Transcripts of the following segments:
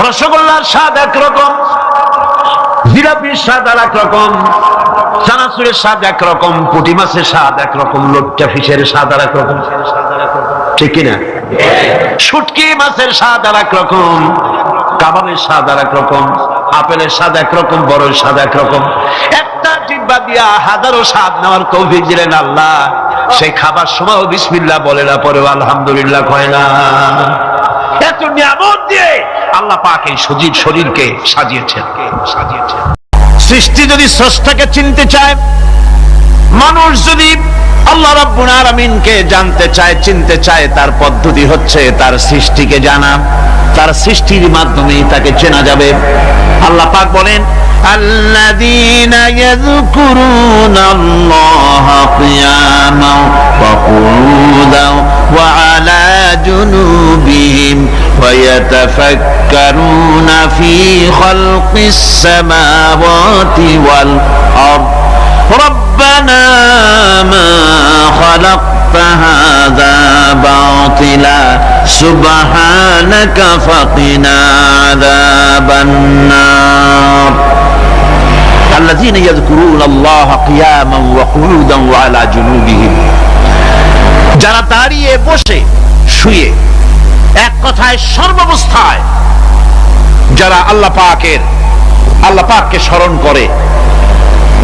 রসগোল্লার স্বাদ একরকম, জিলাপির স্বাদ আর একরকম, চানাচুরের স্বাদ একরকম, পুঁটি মাছের স্বাদ একরকম, লোট্টা ফিশের স্বাদ আর একরকম, ঠিক কিনা? শুটকি মাছের স্বাদ আর একরকম, কাবাবের স্বাদ আর একরকম, আপেলের স্বাদ একরকম, বড়ের স্বাদ একরকম। একটা ডিব্বা দিয়া হাজারো স্বাদ নেওয়ার তৌফিক দিলেন আল্লাহ। সেই খাবার সময় বিসমিল্লাহ বলে না, পরে আলহামদুলিল্লাহ কয় না। এত নিয়ামত দিয়ে আল্লাহ পাক এই সজীব শরীরকে সাজিয়েছেন। সৃষ্টি যদি স্রষ্টাকে চিনতে চায়, মানুষ যদি আল্লাহ রাব্বুল আলামিনকে জানতে চায়, চিনতে চায়, তার পদ্ধতি হচ্ছে তার সৃষ্টিকে জানা। তার সৃষ্টির মাধ্যমে তাকে চেনা যাবে। আল্লাহ পাক বলেন, আল্লাযীনা ইয়াযকুরুনাল্লাহা কিয়ামান ওয়া কুউদান ওয়া আলা জুনুবিহিম ওয়া ইয়াতাফাক্কারুনা ফী খালকিস সামাওয়াতি ওয়াল আরদ ربنا ما خلقت هذا باطلا سبحانك فقنا عذاب النار الذين يذكرون الله قياما وقعودا وعلى جنوبهم যারা দাঁড়িয়ে বসে শুয়ে এক কথায় সর্বাবস্থায় যারা আল্লাহ পাককে স্মরণ করে,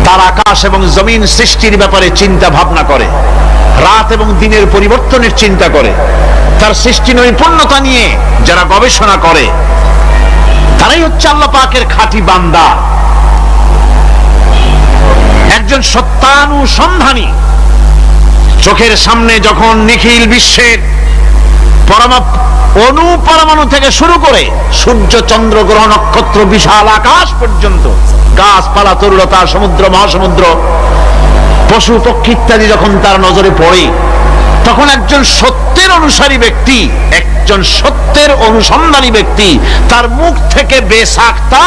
তার আকাশ এবং জমিন সৃষ্টির ব্যাপারে চিন্তা ভাবনা করে, রাত এবং দিনের পরিবর্তনের চিন্তা করে, তার সৃষ্টি নৈপুণ্যতা নিয়ে যারা গবেষণা করে, তারাই হচ্ছে আল্লাহ পাকের খাঁটি বান্দা। একজন সত্যানুসন্ধানী চোখের সামনে যখন নিখিল বিশ্বের অনুপরমাণু থেকে শুরু করে সূর্য, চন্দ্র, গ্রহ, নক্ষত্র, বিশাল আকাশ পর্যন্ত, গাছপালা, তরুলতা, সমুদ্র, মহাসমুদ্র, পশু পক্ষী ইত্যাদি যখন তার নজরে পড়ে, তখন একজন সত্যের অনুসারী ব্যক্তি, একজন সত্যের অনুসন্ধানী ব্যক্তি তার মুখ থেকে বেসাক্তা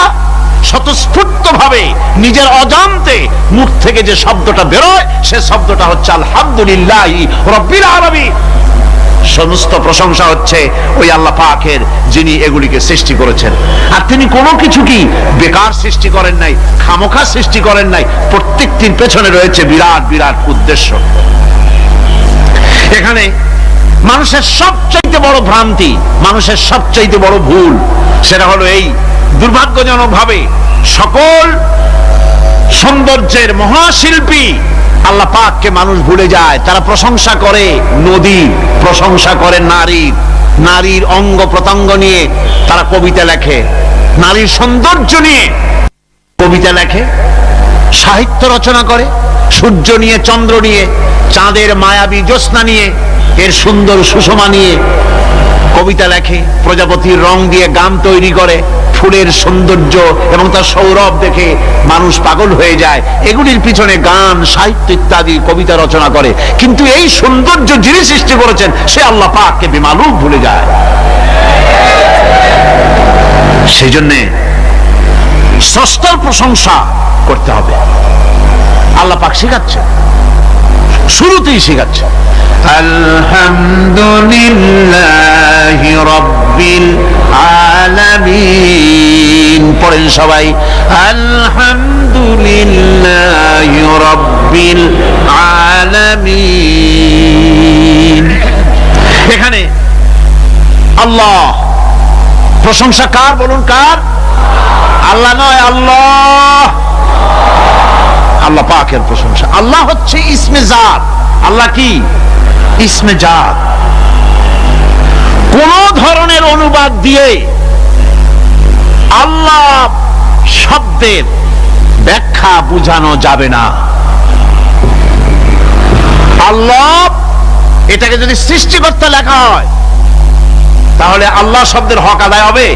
স্বতঃস্ফূর্ত ভাবে নিজের অজান্তে মুখ থেকে যে শব্দটা বেরোয়, সে শব্দটা হচ্ছে আলহামদুলিল্লাহি রাব্বিল আলামিন। সমস্ত প্রশংসা হচ্ছে ওই আল্লাহ পাকের, যিনি এগুলিকে সৃষ্টি করেছেন। আর তিনি কোনো কিছু কি বেকার সৃষ্টি করেন নাই, খামোখা সৃষ্টি করেন নাই। প্রত্যেকটির পেছনে রয়েছে বিরাট বিরাট উদ্দেশ্য। এখানে মানুষের সবচাইতে বড় ভ্রান্তি, মানুষের সবচাইতে বড় ভুল, সেটা হলো এই, দুর্ভাগ্যজনক ভাবে সকল সৌন্দর্যের মহাশিল্পী আল্লাহ পাককে মানুষ ভুলে যায়। তারা প্রশংসা করে নদী, প্রশংসা করে নারীর অঙ্গ প্রত্যঙ্গ নিয়ে তারা কবিতা লেখে, নারীর সৌন্দর্য নিয়ে কবিতা লেখে, সাহিত্য রচনা করে, সূর্য নিয়ে, চন্দ্র নিয়ে, চাঁদের মায়াবী জ্যোৎস্না নিয়ে, এর সুন্দর সুষমা নিয়ে কবিতা লেখে, প্রজাপতির রং দিয়ে গান তৈরি করে, ফুলের সৌন্দর্য এবং তার সৌরভ দেখে মানুষ পাগল হয়ে যায়। এগুলির পিছনে গান, সাহিত্য ইত্যাদি কবিতা রচনা করে। কিন্তু এই সৌন্দর্য যিনি সৃষ্টি করেছেন সে আল্লাহ পাককে বেমালুম ভুলে যায়। সেই জন্য স্রষ্টার প্রশংসা করতে হবে। আল্লাহ পাক শেখাচ্ছে, শুরুতেই শেখাচ্ছে, আলহামদুলিল্লাহি রাব্বিল আলামিন। পড়েন সবাই, আলহামদুলিল্লাহি রাব্বিল আলামিন। এখানে আল্লাহ, প্রশংসা কার বলুন, কার? আল্লাহ নয়, আল্লাহ, আল্লাহ পাকের প্রশংসা। আল্লাহ হচ্ছে ইসমে জাত। আল্লাহ কি? ইসমে জাত। কোন ধরনের অনুবাদ দিয়ে আল্লাহ শব্দের ব্যাখ্যা বুঝানো যাবে না। আল্লাহ এটাকে যদি সৃষ্টিকর্তা লেখা হয় তাহলে আল্লাহ শব্দের হক আদায় হবে?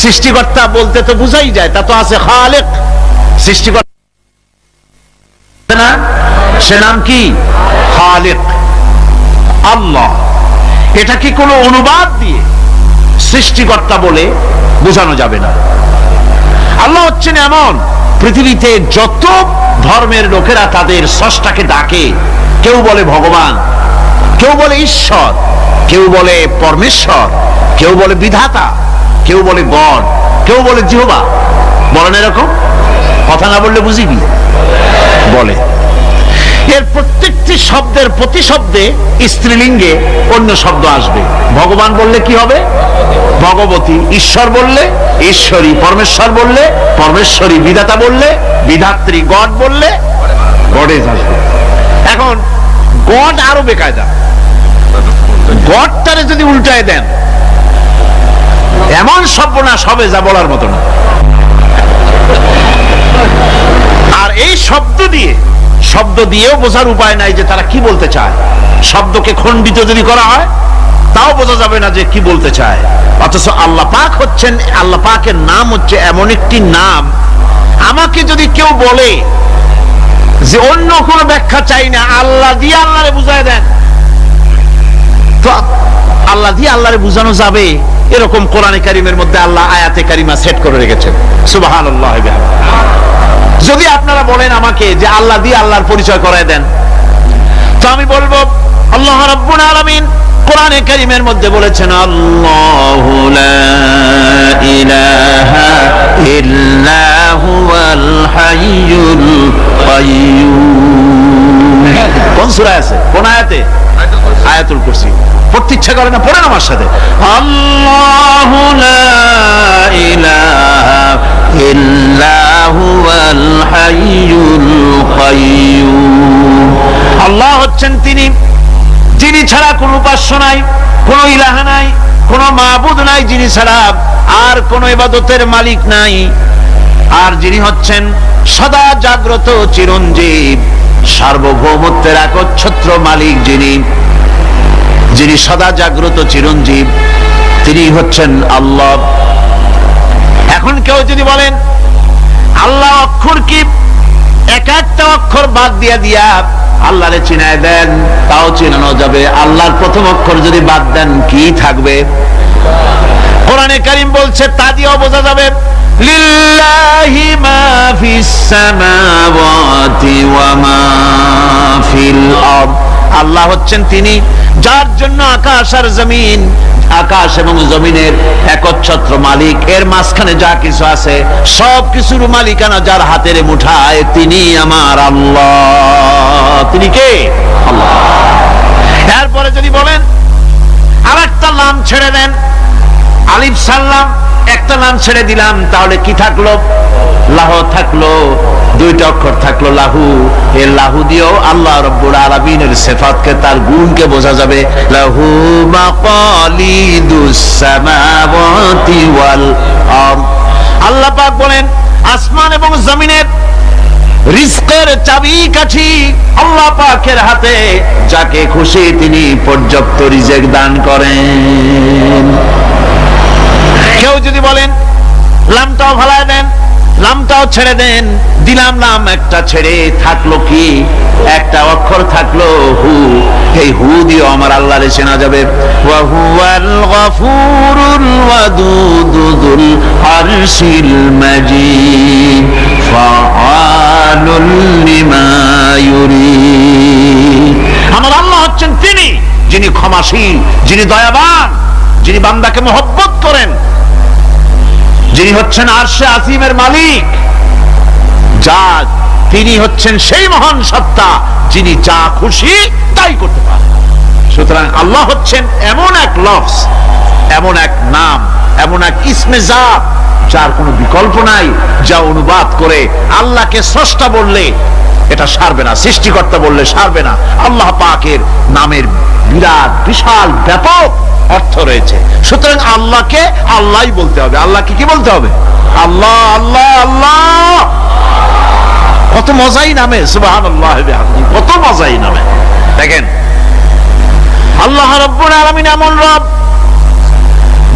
সৃষ্টিকর্তা বলতে তো বুঝাই যায়, তা তো আছে খালেক, সৃষ্টিকর্তা না, সে নাম কি? খালেক। আল্লাহ এটা কি কোনো অনুবাদ দিয়ে সৃষ্টিকর্তা বলে বোঝানো যাবে না। আল্লাহ হচ্ছেন এমন, পৃথিবীতে যত ধর্মের লোকেরা তাদের স্রষ্টাকে ডাকে, কেউ বলে ভগবান, কেউ বলে ঈশ্বর, কেউ বলে পরমেশ্বর, কেউ বলে বিধাতা, কেউ বলে গড, কেউ বলে জিহোবা। বলেন এরকম কথা না বললে বুঝি কি বলে। এর প্রত্যেকটি শব্দের প্রতিশব্দে স্ত্রীলিঙ্গে অন্য শব্দ আসবে। ভগবান বললে কি হবে? ভগবতী। ঈশ্বর বললে ঈশ্বরী। পরমেশ্বর বললে পরমেশ্বরী। বিধাতা বললে বিধাত্রী। গড বললে গডেজ আসবে। এখন গড আরো বেকায়দা। গডটারে যদি উল্টায় দেন এমন সর্বনাশ হবে যা বলার মতো না। আর এই শব্দ দিয়েও বোঝার উপায় নাই যে তারা কি বলতে চায়। শব্দকে খণ্ডিত যদি করা হয় তাও বোঝা যাবে না যে কি বলতে চায়। অথচ আল্লাহ পাক হচ্ছেন, আল্লাহ পাকের নাম হচ্ছে এমন একটি নাম, আমাকে যদি কেউ বলে যে অন্য কোনো ব্যাখ্যা চাই না, আল্লাহ দিয়ে আল্লাহরে বুঝায় দেন, তো আল্লাহ দিয়ে আল্লাহরে বুঝানো যাবে। এরকম কোরআনে কারিমের মধ্যে আল্লাহ আয়াতে কারিমা সেট করে রেখেছেন। সুবহানাল্লাহ। যদি আপনারা বলেন আমাকে যে আল্লাহ দিয়ে আল্লাহর পরিচয় করায় দেন, তো আমি বলবো আল্লাহ রাব্বুল আলামিন কোরআনে কারিমের মধ্যে বলেছেন আল্লাহু লা ইলাহা ইল্লা হুয়াল হাইয়ুল কাইয়্যুম। কোন সূরায় আছে? কোন আয়াতে? আয়াতুল কুরসি। পড়তে ইচ্ছা করে না? পড়েন আমার সাথে। আল্লাহু লা ইলাহা ইল্লা হুয়াল হাইয়ুল কাইয়্যুম। আল্লাহ হচ্ছেন তিনি যিনি ছাড়া কোনো উপাস্য নাই, কোনো ইলাহা নাই, কোনো মাবুদ নাই, যিনি ছাড়া আর কোনো ইবাদতের মালিক নাই, আর যিনি হচ্ছেন সদা জাগ্রত চিরঞ্জীব, সার্বভৌমত্বের একচ্ছত্র মালিক, যিনি সদা জাগ্রত চিরঞ্জীব, তিনি হচ্ছেন আল্লাহ। এখন কেউ যদি বলেন আল্লাহ অক্ষর কি, এক একটা অক্ষর বাদ দিয়া আল্লাহরে চিনায় দেন, তাও চিনানো যাবে। আল্লাহর প্রথম অক্ষর যদি বাদ দেন কি থাকবে? কোরআনে কারীম বলছে তা দিয়েও বোঝা যাবে। লিল্লাহি মা ফিস সামাওয়াতি ওয়া মা ফিল আরদ। আল্লাহ হচ্ছেন তিনি যার জন্য আকাশ আর জমিন, আকাশ এবং জমিনের একচ্ছত্র মালিক। এর মাঝখানে যা কিছু আছে সব কিছুর মালিকানা যার হাতের মুঠায়, তিনি আমার আল্লাহ। তিনি কে? আল্লাহ। এরপরে যদি বলেন আর একটা নাম ছেড়ে দেন, আলিফ সাল্লাম একটা নাম ছেড়ে দিলাম, তাহলে কি থাকলো? লাহ থাকলো, দুইটা অক্ষর থাকলো লাহু। এই লাহু দিয়েও আল্লাহ রাব্বুল আলামিনের সিফাতকে, তার গুণকে বোঝা যাবে। লাহু মাকালিদুস সামাওয়াতি ওয়াল আরদ। আল্লাহ পাক বলেন আসমান এবং জমিনের রিজকের চাবিকাঠি আল্লাহ পাকের হাতে, যাকে খুশি তিনি পর্যাপ্ত রিজেক দান করেন। কেউ যদি বলেন লামটাও ভালায় দেন, লামটাও ছেড়ে দেন, দিলাম লাম একটা ছেড়ে, থাকলো কি? একটা অক্ষর থাকলো হু। এই হু দিয়ে আমার আল্লাহরে চেনা যাবে। ওয়া হুয়াল গফুরুল ওয়াদুদুল আরশিল মাজিদ ফাআলুল লিমা ইউরিদ। আমার আল্লাহ হচ্ছেন তিনি যিনি ক্ষমাশীল, যিনি দয়াবান, যিনি বান্দাকে মহব্বত করেন, যিনি হচ্ছেন আরশে আজিমের মালিক, তিনি হচ্ছেন সেই মহান সত্তা যিনি যা খুশি তাই করতে পারেন। সুতরাং আল্লাহ হচ্ছেন এমন এক লফজ, এমন এক নাম, এমন এক ইসমে জাত যার কোনো বিকল্প নাই, যা অনুবাদ করে আল্লাহকে স্রষ্টা বললে এটা সারবে না, সৃষ্টিকর্তা বললে সারবে না। আল্লাহ পাকের নামের বিরাট বিশাল ব্যাপক অর্থ রয়েছে। সুতরাং আল্লাহকে আল্লাহই বলতে হবে। আল্লাহকে কি বলতে হবে? আল্লাহ আল্লাহ আল্লাহ। কত মজাই নামে, সুবহানাল্লাহ, কত মজাই নামে। দেখেন আল্লাহ রাব্বুল আলামিন এমন রব।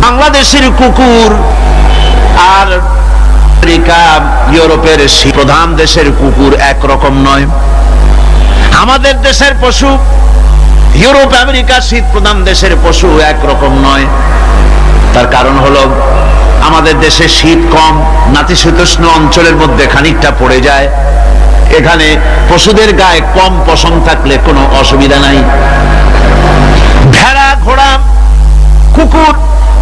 বাংলাদেশের কুকুর আর আমেরিকা, ইউরোপের প্রধান দেশের কুকুর একরকম নয়। আমাদের দেশের পশু, ইউরোপ আমেরিকা শীত প্রধান দেশের পশু একরকম নয়। তার কারণ হলো আমাদের দেশে শীত কম, নাতিশীতোষ্ণ অঞ্চলের মধ্যে খানিকটা পড়ে যায়। এখানে পশুদের গায়ে কম পশম থাকলে কোনো অসুবিধা নাই। ভেড়া, ঘোড়া, কুকুর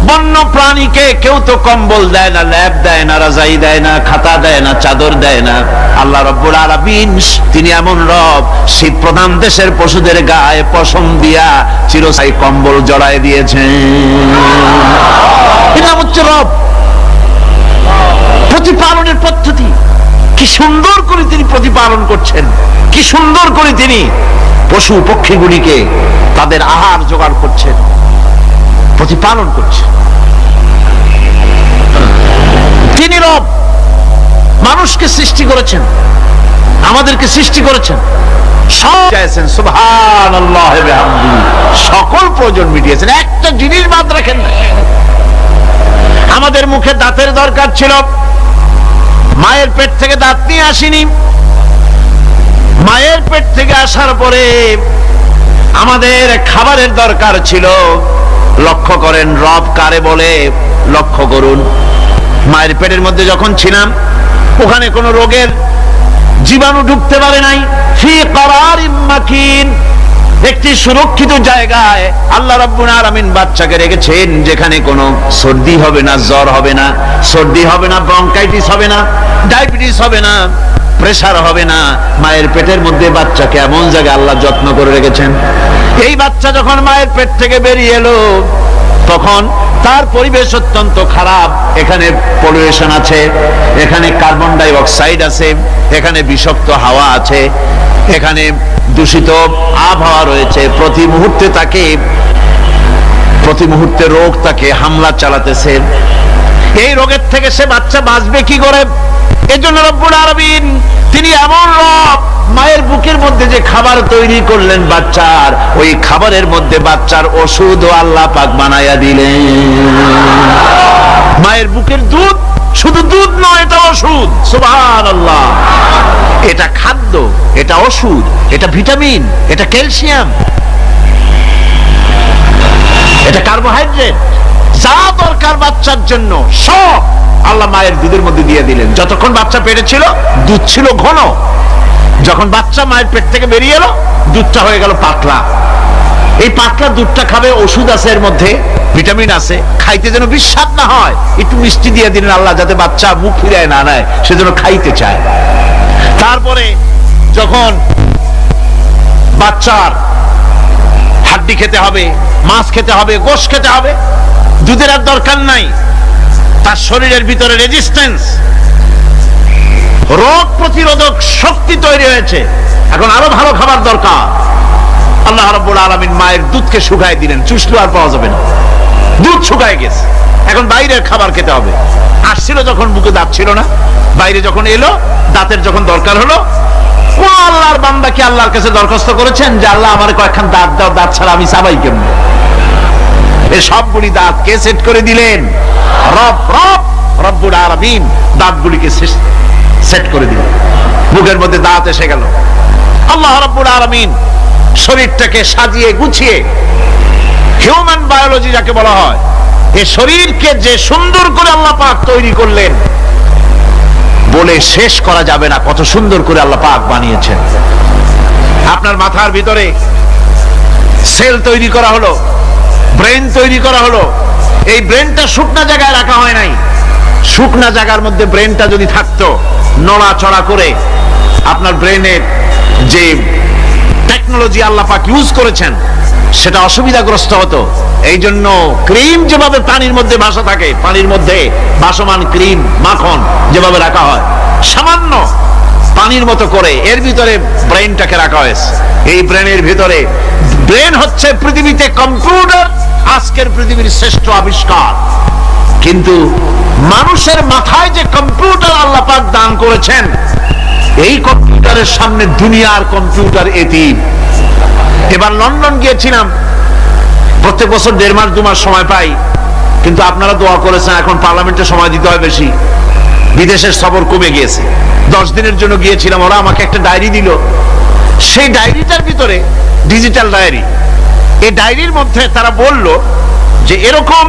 বন্য প্রাণীকে কেউ তো কম্বল দেয় না, ল্যাপ দেয় না, রাজাই দেয় না, খাতা দেয় না, চাদর দেয় না। আল্লাহ রাব্বুল আলামিন তিনি এমন রব, শীত প্রধান দেশের পশুদের গায়ে পশম দিয়া চিরস্থায়ী কম্বল জড়ায় দিয়েছেন। এটা হচ্ছে রব। প্রতিপালনের পদ্ধতি কি সুন্দর করে তিনি প্রতিপালন করছেন, কি সুন্দর করে তিনি পশু পক্ষীগুলিকে তাদের আহার জোগাড় করছেন, প্রতিপালন করছেন। তিনি রব, মানুষকে সৃষ্টি করেছেন, আমাদেরকে সৃষ্টি করেছেন, সব চাইছেন সুবহানাল্লাহ ওয়া বিহামদিহি, সকল প্রয়োজন মিটিয়েছেন, একটা জিনিস বাদ রাখেন না। আমাদের মুখে দাঁতের দরকার ছিল, মায়ের পেট থেকে দাঁত নিয়ে আসিনি। মায়ের পেট থেকে আসার পরে আমাদের খাবারের দরকার ছিল। লক্ষ্য করেন রব কারে বলে, লক্ষ্য করুন। মায়ের পেটের মধ্যে যখন ছিলাম, ওখানে কোনো রোগের জীবাণু ঢুকতে পারে নাই। ফি করারিম মাকিন, একটি সুরক্ষিত জায়গায় আল্লাহ রাব্বুল আলামিন বাচ্চাকে রেখেছেন, যেখানে কোনো সর্দি হবে না, জ্বর হবে না, সর্দি হবে না, ব্রঙ্কাইটিস হবে না, ডায়াবেটিস হবে না, প্রেসার হবে না। মায়ের পেটের মধ্যে বাচ্চাকে এমন জায়গায় আল্লাহ যত্ন করে রেখেছেন। এই বাচ্চা যখন মায়ের পেট থেকে বেরিয়ে এলো, তখন তার পরিবেশ অত্যন্ত খারাপ। এখানে পলিউশন আছে, এখানে কার্বন ডাই অক্সাইড আছে, এখানে বিষাক্ত হাওয়া আছে, এখানে দূষিত আবহাওয়া রয়েছে। প্রতি মুহূর্তে রোগ তাকে হামলা চালাতেছে। এই রোগের থেকে সে বাচ্চা বাঁচবে কি করে? এজন্য রব্বুল আলামিন তিনি এমন রব, মায়ের বুকের মধ্যে যে খাবার তৈরি করলেন বাচ্চার, ওই খাবারের মধ্যে বাচ্চার ওষুধও আল্লাহ পাক বানায়া দিলেন। মায়ের বুকের দুধ শুধু দুধ নয়, এটা ওষুধ। সুবহানাল্লাহ। এটা খাদ্য, এটা ওষুধ, এটা ভিটামিন, এটা ক্যালসিয়াম, এটা কার্বোহাইড্রেট, যা দরকার বাচ্চার জন্য সব আল্লাহ মায়ের দুধের মধ্যে দিয়ে দিলেন। যতক্ষণ বাচ্চা পেটে ছিল দুধ ছিল ঘন, যখন বাচ্চা মায়ের পেট থেকে বেরিয়ে এলো দুধটা হয়ে গেল পাতলা। এই পাতলা দুধটা খাবে, ওষুধ আছে এর মধ্যে, ভিটামিন আছে, খাইতে যেন বিস্বাদ না হয় একটু মিষ্টি দিয়ে দিলেন আল্লাহ, যাতে বাচ্চা মুখ ফিরায় না নেয়, সেজন্য খাইতে চায়। তারপরে যখন বাচ্চার হাড্ডি খেতে হবে, মাছ খেতে হবে, গোশত খেতে হবে, দুধের আর দরকার নাই। তার শরীরের ভিতরে রেজিস্ট্যান্স, রোগ প্রতিরোধক শক্তি তৈরি হয়েছে। এখন আরো ভালো খাবার দরকার। আল্লাহ রাব্বুল আলামিন মায়ের দুধকে শুকায় দিলেন, চুষলে আর পাওয়া যাবে না, দুধ শুকায় গেছে। এখন বাইরের খাবার খেতে হবে। আসছিল যখন মুখে দাঁত ছিল না, বাইরে যখন এলো দাঁতের যখন দরকার হলো, কোন আল্লাহর বান্দা কি আল্লাহর কাছে দরখাস্ত করেছেন যে আল্লাহ আমার কয়েকখান দাঁত দাও, দাঁত ছাড়া আমি চাবাই কেমন? এই সবগুলি দাঁত কে সেট করে দিলেন? রব্বুল আলামিন দাঁতগুলিকে সেট করে দিলেন। মুখের মধ্যে দাঁত এসে গেল। আল্লাহ রব্বুল আলামিন শরীরটাকে সাজিয়ে গুছিয়ে, হিউম্যান বায়োলজি যাকে বলা হয়, এই শরীরকে যে সুন্দর করে আল্লাহ পাক তৈরি করলেন, বলে শেষ করা যাবে না কত সুন্দর করে আল্লাহ পাক বানিয়েছেন। আপনার মাথার ভিতরে সেল তৈরি করা হলো, ব্রেন তৈরি করা হলো। এই ব্রেনটা শুকনা জায়গায় রাখা হয় নাই। শুকনা জায়গার মধ্যে ব্রেনটা যদি থাকতো, নড়াচড়া করে আপনার ব্রেনের যে টেকনোলজি আল্লাহ পাক ইউজ করেছেন সেটা অসুবিধাগ্রস্ত হতো। এই জন্য ক্রিম যেভাবে পানির মধ্যে ভাসা থাকে, পানির মধ্যে ভাসমান ক্রিম মাখন যেভাবে রাখা হয়, সামান্য পানির মতো করে এর ভিতরে ব্রেনটাকে রাখা হয়েছে। এই ব্রেনের ভিতরে, ব্রেন হচ্ছে পৃথিবীতে কম্পিউটার, আজকের পৃথিবীর শ্রেষ্ঠ আবিষ্কার। কিন্তু মানুষের মাথায় যে কম্পিউটার আল্লাহ পাক দান করেছেন, এই কম্পিউটারের সামনে দুনিয়ার কম্পিউটার এতিম। এবার লন্ডন গিয়েছিলাম, প্রত্যেক বছর 1.5 মাস 2 মাস সময় পাই, কিন্তু আপনারা দোয়া করেছেন এখন পার্লামেন্টে সময় দিতে হয় বেশি, বিদেশের সফর কমে গিয়েছে। 10 দিনের জন্য গিয়েছিলাম। ওরা আমাকে একটা ডায়েরি দিল। সেই ডায়েরিটার ভিতরে, ডিজিটাল ডায়েরি, এই ডায়েরির মধ্যে তারা বলল যে এরকম,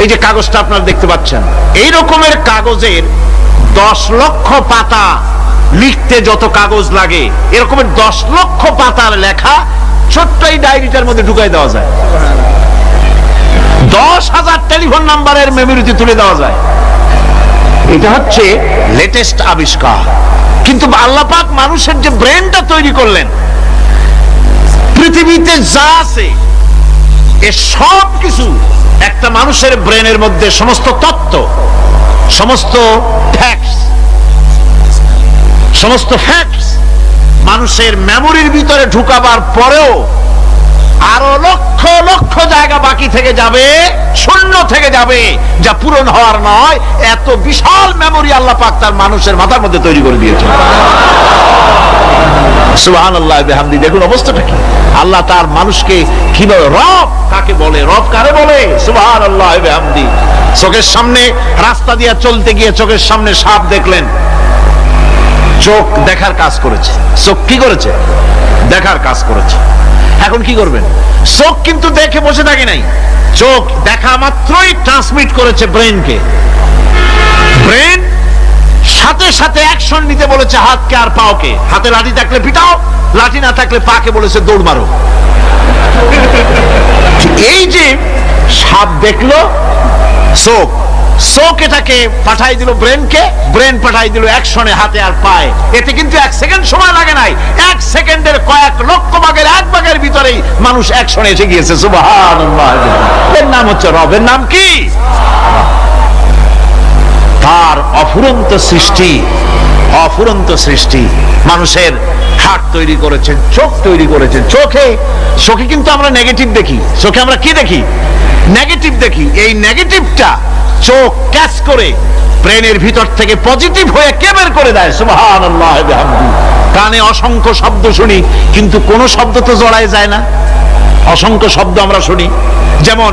এই যে কাগজটা আপনারা দেখতে পাচ্ছেন, এই রকমের কাগজের 10 লক্ষ পাতা লিখতে যত কাগজ লাগে, এরকমের 10 লক্ষ পাতার লেখা ছোট্ট এই ডায়েরিটার মধ্যে ঢুকাই দেওয়া যায়। 10,000 টেলিফোন নাম্বারের মেমোরিতে তুলে দেওয়া যায়। এটা হচ্ছে লেটেস্ট আবিষ্কার। কিন্তু আল্লাহ পাক মানুষের যে ব্রেনটা তৈরি করলেন, পৃথিবীতে যা আছে এ সব কিছু একটা মানুষের ব্রেনের মধ্যে, সমস্ত তত্ত্ব, সমস্ত ফ্যাক্টস মানুষের মেমোরির ভিতরে ঢুকাবার পরেও আরো লক্ষ লক্ষ জায়গা বাকি থেকে যাবে, শূন্য থেকে যাবে, যা পূরণ হওয়ার নয়। এত বিশাল মেমোরি আল্লাহ পাক তার মানুষের মাথার মধ্যে তৈরি করে দিয়েছে। সুবহানাল্লাহ বিহামদি। দেখুন অবস্থাটা কি। আল্লাহ তার মানুষকে কিভাবে, রব কাকে বলে, রব কারে বলে, সুবহানাল্লাহ বিহামদি। চোখের সামনে রাস্তা দিয়ে চলতে গিয়ে চোখের সামনে সাপ দেখলেন, চোখ দেখার কাজ করেছে। চোখ কি করেছে? দেখার কাজ করেছে। এখন কি করবেন? চোখ কিন্তু দেখে বসে থাকে নাই, চোখ দেখা মাত্রই ট্রান্সমিট করেছে ব্রেনকে। ব্রেন সাথে সাথে অ্যাকশন নিতে বলেছে হাতকে আর পাওকে। হাতে লাঠি থাকলে পিটাও, লাঠি না থাকলে পাকে বলেছে দৌড় মারো। এই যে সাপ দেখলো, চোখ এটাকে পাঠাই দিল ব্রেনকে, ব্রেন পাঠাই দিল অ্যাকশনে হাতে আর পায়ে। এতে কিন্তু 1 সেকেন্ড সময় লাগে নাই, 1 সেকেন্ডের কয়েক লক্ষ ভাগের 1 ভাগের ভিতরেই মানুষ অ্যাকশনে এসে গিয়েছে। সুবহানাল্লাহ। এর নাম হচ্ছে রবের নাম কি? তার অফুরন্ত সৃষ্টি। মানুষের হার্ট তৈরি করেছেন, চোখ তৈরি করেছেন। চোখে কিন্তু আমরা নেগেটিভ দেখি, চোখে আমরা কি দেখি? নেগেটিভ দেখি। এই নেগেটিভটা চোখ ক্যাচ করে ব্রেনের ভিতর থেকে পজিটিভ হয়ে কে বের করে দেয়? সুবহানাল্লাহ বিহামদি। কানে অসংখ্য শব্দ শুনি, কিন্তু কোন শব্দ তো জড়ায় যায় না। অসংখ্য শব্দ আমরা শুনি, যেমন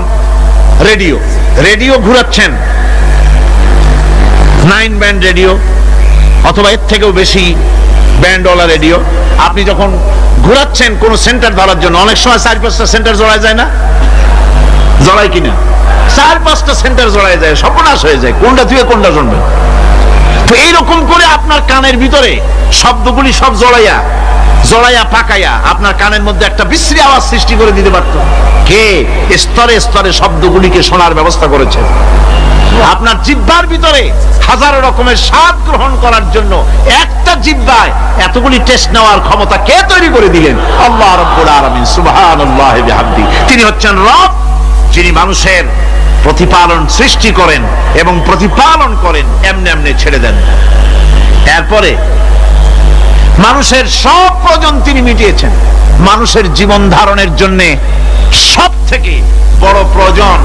রেডিও ঘুরাচ্ছেন, 9 ব্যান্ড রেডিও অথবা এর থেকেও বেশি ব্যান্ডওয়ালা রেডিও। আপনি যখন ঘুরাচ্ছেন কোন সেন্টার ধরার জন্য, অনেক সময় 4-5টা সেন্টার জড়ায় যায় না? জড়ায় কিনা? 4-5টা সেন্টার জড়ায় যায়, সর্বনাশ হয়ে যায়, কোনটা থেকে কোনটা শুনবে। তো এইরকম করে আপনার কানের ভিতরে শব্দগুলি সব জড়াইয়া পাকাইয়া আপনার কানের মধ্যে একটা বিশ্রী আওয়াজ সৃষ্টি করে দিতে পারত। কে? স্তরে স্তরে শব্দগুলিকে শোনার ব্যবস্থা করেছে। আপনার জিহ্বার ভিতরে হাজারো রকমের স্বাদ গ্রহণ করার জন্য একটা জিহ্বায় এতগুলি টেস্ট নেওয়ার ক্ষমতা কে তৈরি করে দিলেন? আল্লাহ রাব্বুল আলামিন। সুবহানাল্লাহ বিহামদি। তিনি হচ্ছেন রব, যিনি মানুষের প্রতিপালন সৃষ্টি করেন এবং প্রতিপালন করেন, এমনি ছেড়ে দেন। এরপরে মানুষের সব প্রয়োজন তিনি মিটিয়েছেন। মানুষের জীবন ধারণের জন্য সব থেকে বড় প্রয়োজন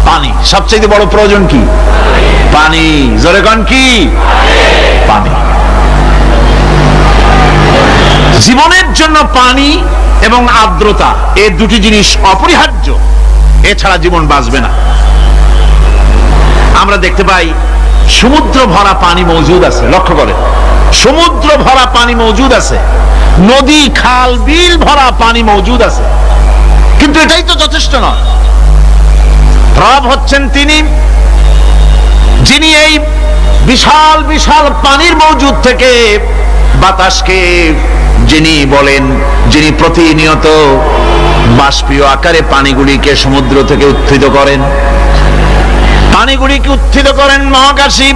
পানি। সবচেয়ে বড় প্রয়োজন কি? পানি। জোরে কোন কি? পানি। জীবনের জন্য পানি এবং আর্দ্রতা, এই দুটি জিনিস অপরিহার্য, এছাড়া জীবন বাঁচবে না। আমরা দেখতে পাই সমুদ্র ভরা পানি মজুদ আছে, লক্ষ্য করে, সমুদ্র ভরা পানি মজুদ আছে, নদী খাল বিল ভরা পানি মজুদ আছে, কিন্তু এটাই তো যথেষ্ট নয়। রব হচ্ছেন তিনি, যিনি এই বিশাল বিশাল পানির মজুদ থেকে বাতাসকে যিনি বলেন, যিনি প্রতিনিয়ত বাষ্পীয় আকারে পানিগুলিকে সমুদ্র থেকে উত্থিত করেন, পানিগুলিকে উত্থিত করেন মহাকাশে।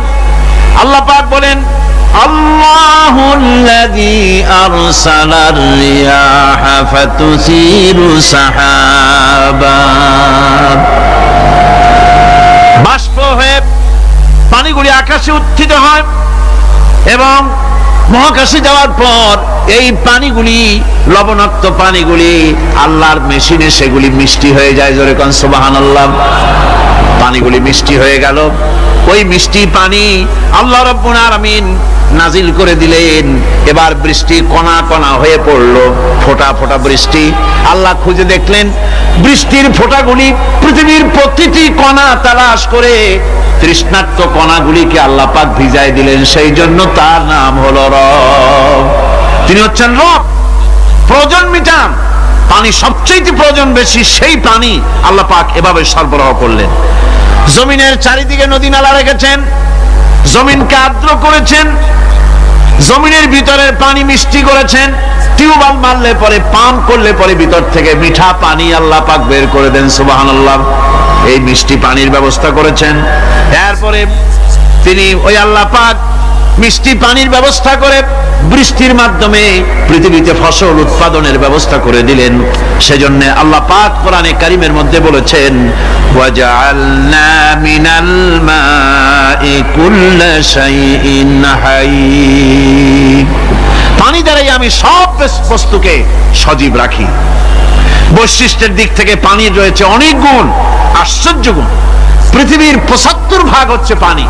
আল্লাহ পাক বলেন, আল্লাহুল্লাযী আরসালার রিয়াহা ফাতুসিরু সাহাবা। বাষ্প হয়ে পানিগুলি আকাশে উত্থিত হয় এবং মহাকাশে যাওয়ার পর এই পানিগুলি, লবণাক্ত পানিগুলি আল্লাহর মেশিনে সেগুলি মিষ্টি হয়ে যায়। জোরে কোন সুবহানাল্লাহ। পানিগুলি মিষ্টি হয়ে গেল। ওই মিষ্টি পানি আল্লাহ রাব্বুল আলামিন নাজিল করে দিলেন। এবার বৃষ্টি কণা কণা হয়ে পড়লো, ফোঁটা ফোঁটা বৃষ্টি। আল্লাহ খুঁজে দেখলেন বৃষ্টির ফোঁটাগুলি পৃথিবীর প্রতিটি কণা তালাশ করে তৃষ্ণার্ত কণাগুলিকে আল্লাহ পাক ভিজায় দিলেন। সেই জন্য তার নাম হলো রব। তিনি হচ্ছেন রব, প্রয়োজন মিটান। পানি সবচেয়ে প্রয়োজন বেশি, সেই পানি আল্লাহ পাক এভাবে সরবরাহ করলেন। জমিনের চারিদিকে নদী নালা রেখেছেন, জমিনকে আর্দ্র করেছেন, জমিনের ভিতরের পানি মিষ্টি করেছেন। টিউবওয়েল মারলে পরে, পাম্প করলে পরে ভিতর থেকে মিঠা পানি আল্লাহ পাক বের করে দেন। সুবহানাল্লাহ। এই মিষ্টি পানির ব্যবস্থা করেছেন। এরপরে তিনি ওই আল্লাহ পাক মিষ্টি পানির ব্যবস্থা করে বৃষ্টির মাধ্যমে পৃথিবীতে ফসল উৎপাদনের ব্যবস্থা করে দিলেন। সেজন্য আল্লাহ পাক কোরআনে কারীমের মধ্যে বলেছেন, ওয়াজআলনা মিনাল মাই কুল্লা শাইইন হায়্য, পানি দ্বারাই আমি সব বস্তুকে সজীব রাখি। বৈশিষ্ট্যের দিক থেকে পানির রয়েছে অনেক গুণ, আশ্চর্য গুণ। পৃথিবীর ৭৫% হচ্ছে পানি।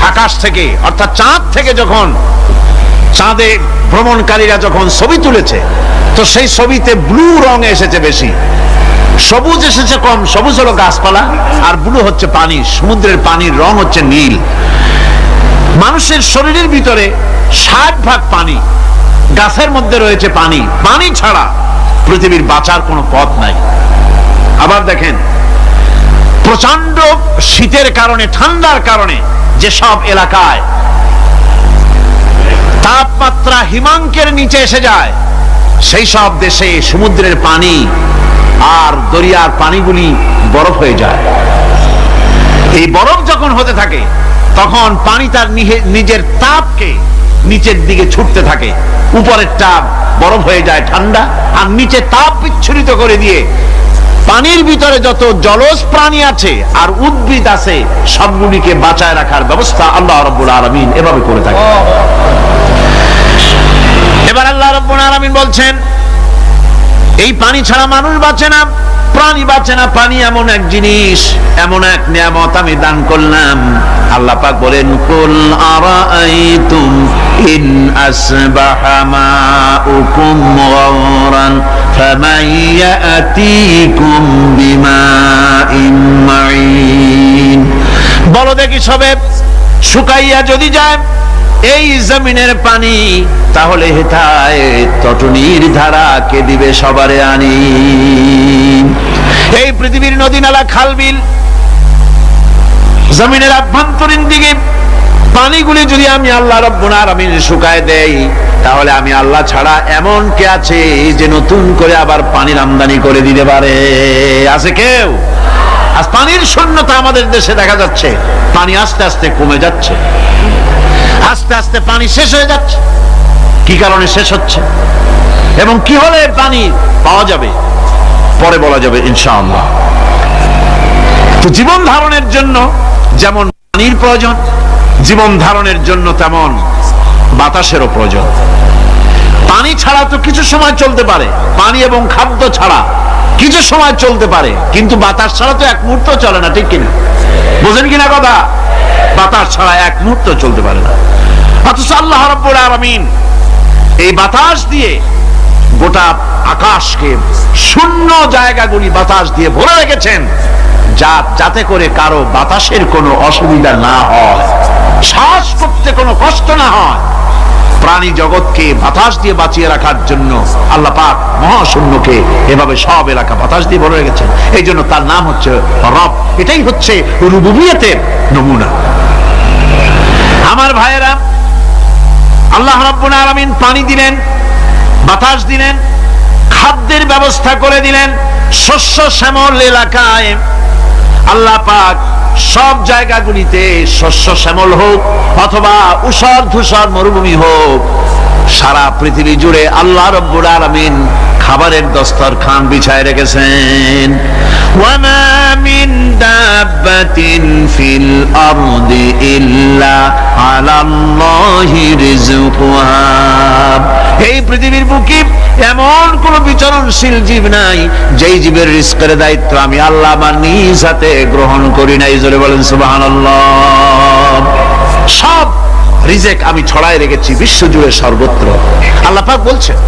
আকাশ থেকে অর্থাৎ চাঁদ থেকে যখন চাঁদে ভ্রমণকারীরা যখন ছবি তুলেছে, তো সেই ছবিতে ব্লু রং এসেছে বেশি, সবুজ এসেছে কম। সবুজ হলো গাছপালা, আর ব্লু হচ্ছে পানি, সমুদ্রের পানির রং হচ্ছে নীল। মানুষের শরীরের ভিতরে ৬০% পানি, গাছের মধ্যে রয়েছে পানি। পানি ছাড়া পৃথিবীর বাঁচার কোনো পথ নাই। আবার দেখেন, প্রচন্ড শীতের কারণে, ঠান্ডার কারণে যেসব এলাকায় তাপমাত্রা হিমাঙ্কের নিচে এসে যায়, সেই সব দেশে সমুদ্রের পানি আর দরিয়ার পানিগুলি বরফ হয়ে যায়। এই বরফ যখন হতে থাকে, তখন পানি তার নিজের তাপকে নিচের দিকে ছুটতে থাকে। উপরের তাপ বরফ হয়ে যায় ঠান্ডা, আর নিচে তাপ বিচ্ছুরিত করে দিয়ে পানির ভিতরে যত জলজ প্রাণী আছে আর উদ্ভিদ আছে, সবগুলিকে বাঁচায় রাখার ব্যবস্থা আল্লাহ রাব্বুল আলামিন এভাবে করে থাকে। এবার আল্লাহ রাব্বুল আলামিন বলছেন, এই পানি ছাড়া মানুষ বাঁচে না, প্রাণী বাঁচে না। পানি এমন এক জিনিস, এমন এক নিয়ামত আমি দান করলাম। আল্লাহ পাক বলেন, কুল আরাআইতুম ইন আসবাহা মাউকুম গাওরান ফামান ইয়াতিকুম বিমাইন মাইন। বলো দেখি সবে, শুকাইয়া যদি যায় এই জমিনের পানি, তাহলে হেথায় তটনির ধারা কে দিবে সবারে আনি। এই পৃথিবীর নদী নালা খাল বিল, জমিনের আভ্যন্তরীণ দিকে পানিগুলি যদি আমি আল্লাহ রাব্বুল আলামিন শুকায় দেই, তাহলে আমি আল্লাহ ছাড়া এমন কে আছে যে নতুন করে আবার পানির আমদানি করে দিতে পারে? আছে কেউ? আজ পানির শূন্যতা আমাদের দেশে দেখা যাচ্ছে। পানি আস্তে আস্তে কমে যাচ্ছে, আস্তে আস্তে পানি শেষ হয়ে যাচ্ছে। কি কারণে শেষ হচ্ছে এবং কি হলে পানি পাওয়া যাবে পরে বলা যাবে ইনশাআল্লাহ। তো জীবন ধারণের জন্য যেমন পানির প্রয়োজন, জীবন ধারণের জন্য তেমন বাতাসেরও প্রয়োজন। পানি ছাড়া তো কিছু সময় চলতে পারে, পানি এবং খাদ্য ছাড়া কিছু সময় চলতে পারে, কিন্তু বাতাস ছাড়া তো এক মুহূর্ত চলে না, ঠিক কিনা? বোঝেন কিনা কথা? বাতাস ছাড়া এক মুহূর্ত চলতে পারে না। অথচ আল্লাহ রাব্বুল আলামিন এই বাতাস দিয়ে গোটা আকাশকে, শূন্য জায়গাগুলি বাতাস দিয়ে ভরে রেখেছেন, যাতে করে কারো বাতাসের কোনো অসুবিধা না হয়, শ্বাস করতে কোনো কষ্ট না হয়। প্রাণী জগৎকে বাতাস দিয়ে বাঁচিয়ে রাখার জন্য আল্লাহ পাক মহাশূন্যকে এভাবে সব এলাকা বাতাস দিয়ে ভরে রেখেছেন। এই জন্য তার নাম হচ্ছে রব। এটাই হচ্ছে রুবুবিয়তের নমুনা। আমার ভাইয়েরা, আল্লাহ রাব্বুল আলামিন পানি দিলেন, বাতাস দিলেন, খাদ্যের ব্যবস্থা করে দিলেন। শস্য শ্যামল এলাকায় আল্লাহ পাক সব জায়গাগুলিতে শস্য শ্যামল হোক অথবা উষর ধূসর মরুভূমি হোক, সারা পৃথিবী জুড়ে আল্লাহ রাব্বুল আলামিন খাবারের দস্তরখান বিছায় রেখেছেন। ওয়ামা মিন দাব্বাতিন ফিল আরদি ইল্লা আলাল্লাহি রিজকুহা। এই পৃথিবীর বুকে এমন কোন বিচরণশীল জীব নাই যেই জীবের রিজকের দায়িত্ব আমি আল্লাহ আমার নিজ হাতে গ্রহণ করি নাই। জোরে বলেন সুবহানাল্লাহ। সব রিজেক আমি ছড়ায় রেখেছি বিশ্ব জুড়ে, সর্বত্র। আল্লাহ পাক বলছেন,